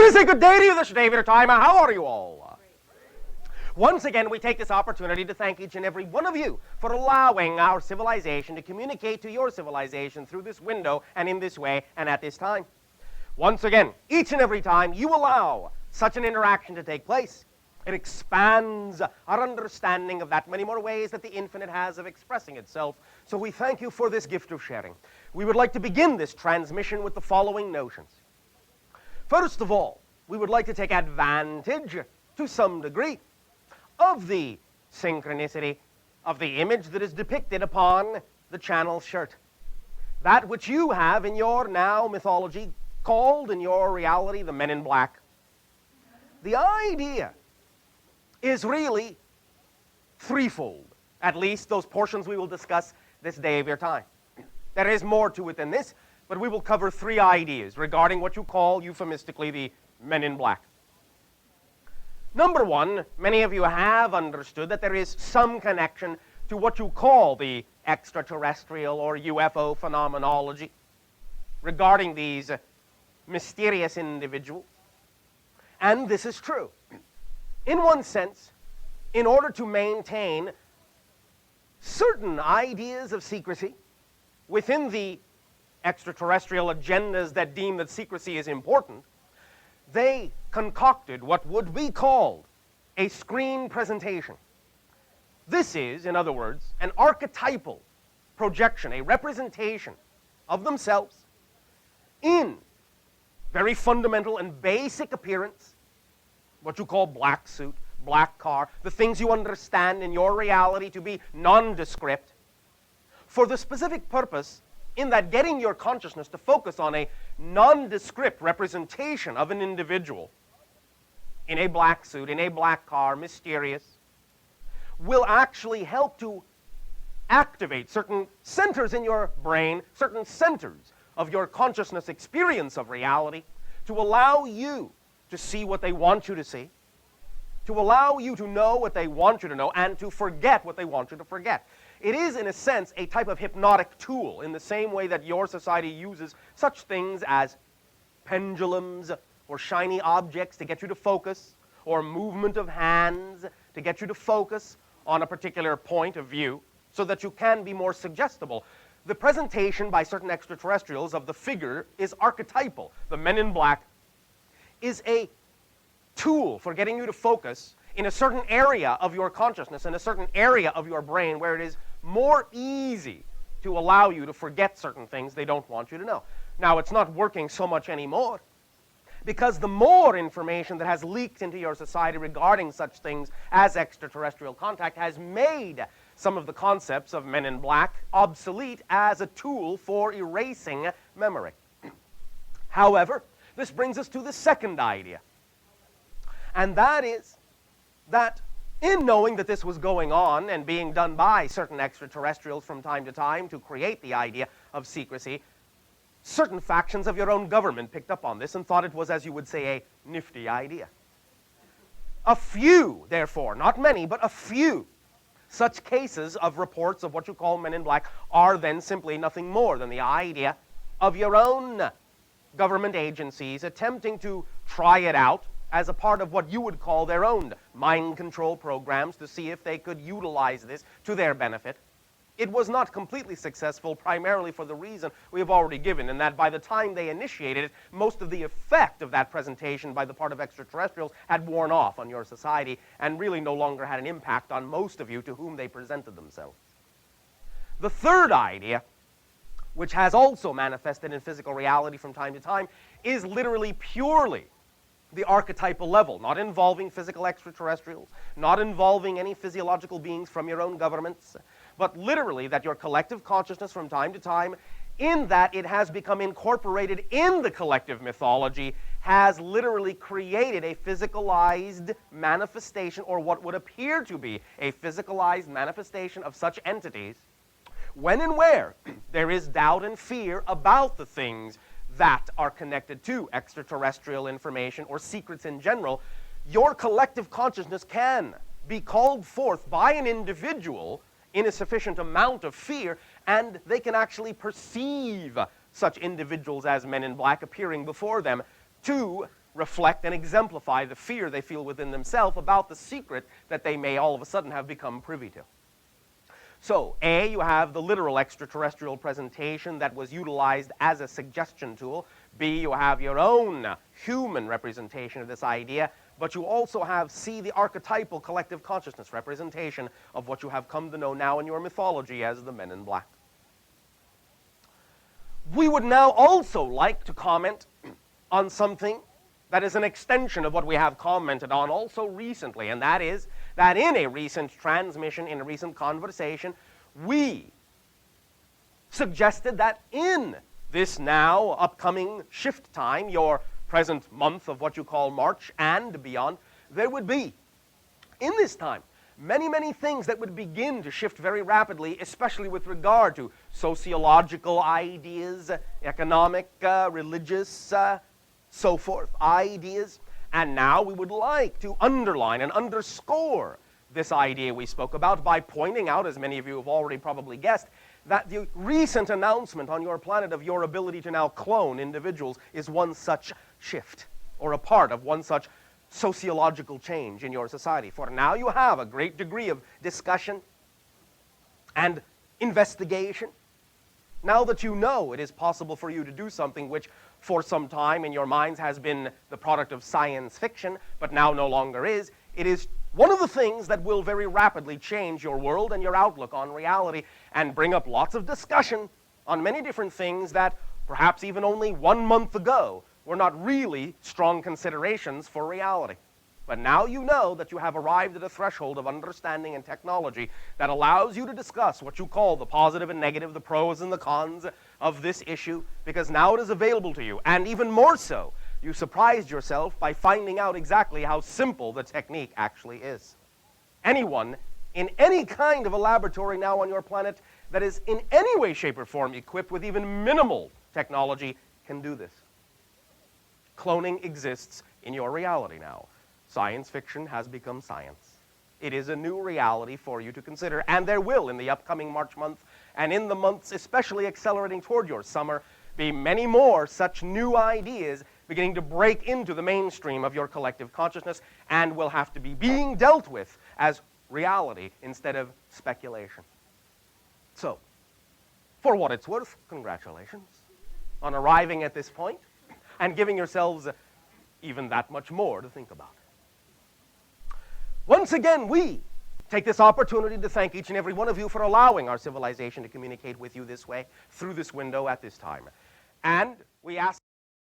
Let me say good day to you this day of your time. How are you all? Once again, we take this opportunity to thank each and every one of you for allowing our civilization to communicate to your civilization through this window and in this way and at this time. Once again, each and every time you allow such an interaction to take place, it expands our understanding of that many more ways that the infinite has of expressing itself. So we thank you for this gift of sharing. We would like to begin this transmission with the following notions. First of all, we would like to take advantage, to some degree, of the synchronicity of the image that is depicted upon the channel shirt. That which you have in your now mythology called in your reality the Men in Black. The idea is really threefold, at least those portions we will discuss this day of your time. There is more to it than this, but we will cover three ideas regarding what you call euphemistically the Men in Black. Number one, many of you have understood that there is some connection to what you call the extraterrestrial or UFO phenomenology regarding these mysterious individuals. And this is true. In one sense, in order to maintain certain ideas of secrecy within the extraterrestrial agendas that deem that secrecy is important, they concocted what would be called a screen presentation. This is, in other words, an archetypal projection, a representation of themselves in very fundamental and basic appearance, what you call black suit, black car, the things you understand in your reality to be nondescript, for the specific purpose in that getting your consciousness to focus on a nondescript representation of an individual in a black suit, in a black car, mysterious, will actually help to activate certain centers in your brain, certain centers of your consciousness experience of reality, to allow you to see what they want you to see, to allow you to know what they want you to know, and to forget what they want you to forget. It is, in a sense, a type of hypnotic tool in the same way that your society uses such things as pendulums or shiny objects to get you to focus, or movement of hands to get you to focus on a particular point of view so that you can be more suggestible. The presentation by certain extraterrestrials of the figure is archetypal. The Men in Black is a tool for getting you to focus in a certain area of your consciousness, in a certain area of your brain where it is more easy to allow you to forget certain things they don't want you to know. Now, it's not working so much anymore, because the more information that has leaked into your society regarding such things as extraterrestrial contact has made some of the concepts of Men in Black obsolete as a tool for erasing memory. However, this brings us to the second idea, and that is that in knowing that this was going on and being done by certain extraterrestrials from time to time to create the idea of secrecy, certain factions of your own government picked up on this and thought it was, as you would say, a nifty idea. A few, therefore, not many, but a few such cases of reports of what you call Men in Black are then simply nothing more than the idea of your own government agencies attempting to try it out as a part of what you would call their own mind control programs to see if they could utilize this to their benefit. It was not completely successful, primarily for the reason we have already given, in that by the time they initiated it, most of the effect of that presentation by the part of extraterrestrials had worn off on your society and really no longer had an impact on most of you to whom they presented themselves. The third idea, which has also manifested in physical reality from time to time, is literally purely the archetypal level, not involving physical extraterrestrials, not involving any physiological beings from your own governments, but literally that your collective consciousness from time to time, in that it has become incorporated in the collective mythology, has literally created a physicalized manifestation, or what would appear to be a physicalized manifestation of such entities, when and where there is doubt and fear about the things that are connected to extraterrestrial information or secrets in general. Your collective consciousness can be called forth by an individual in a sufficient amount of fear, and they can actually perceive such individuals as Men in Black appearing before them to reflect and exemplify the fear they feel within themselves about the secret that they may all of a sudden have become privy to. So, A, you have the literal extraterrestrial presentation that was utilized as a suggestion tool. B, you have your own human representation of this idea. But you also have, C, the archetypal collective consciousness representation of what you have come to know now in your mythology as the Men in Black. We would now also like to comment on something that is an extension of what we have commented on also recently, and that is that in a recent transmission, in a recent conversation, we suggested that in this now upcoming shift time, your present month of what you call March and beyond, there would be, in this time, many, many things that would begin to shift very rapidly, especially with regard to sociological ideas, economic, religious, so forth, ideas. And now we would like to underline and underscore this idea we spoke about by pointing out, as many of you have already probably guessed, that the recent announcement on your planet of your ability to now clone individuals is one such shift, or a part of one such sociological change in your society. For now you have a great degree of discussion and investigation. Now that you know it is possible for you to do something which for some time in your minds has been the product of science fiction, but now no longer is, it is one of the things that will very rapidly change your world and your outlook on reality and bring up lots of discussion on many different things that perhaps even only 1 month ago were not really strong considerations for reality. But now you know that you have arrived at a threshold of understanding and technology that allows you to discuss what you call the positive and negative, the pros and the cons of this issue, because now it is available to you. And even more so, you surprised yourself by finding out exactly how simple the technique actually is. Anyone in any kind of a laboratory now on your planet that is in any way, shape, or form equipped with even minimal technology can do this. Cloning exists in your reality now. Science fiction has become science. It is a new reality for you to consider, and there will, in the upcoming March month, and in the months especially accelerating toward your summer, be many more such new ideas beginning to break into the mainstream of your collective consciousness and will have to be being dealt with as reality instead of speculation. So, for what it's worth, congratulations on arriving at this point and giving yourselves even that much more to think about. Once again, we take this opportunity to thank each and every one of you for allowing our civilization to communicate with you this way, through this window at this time. And we ask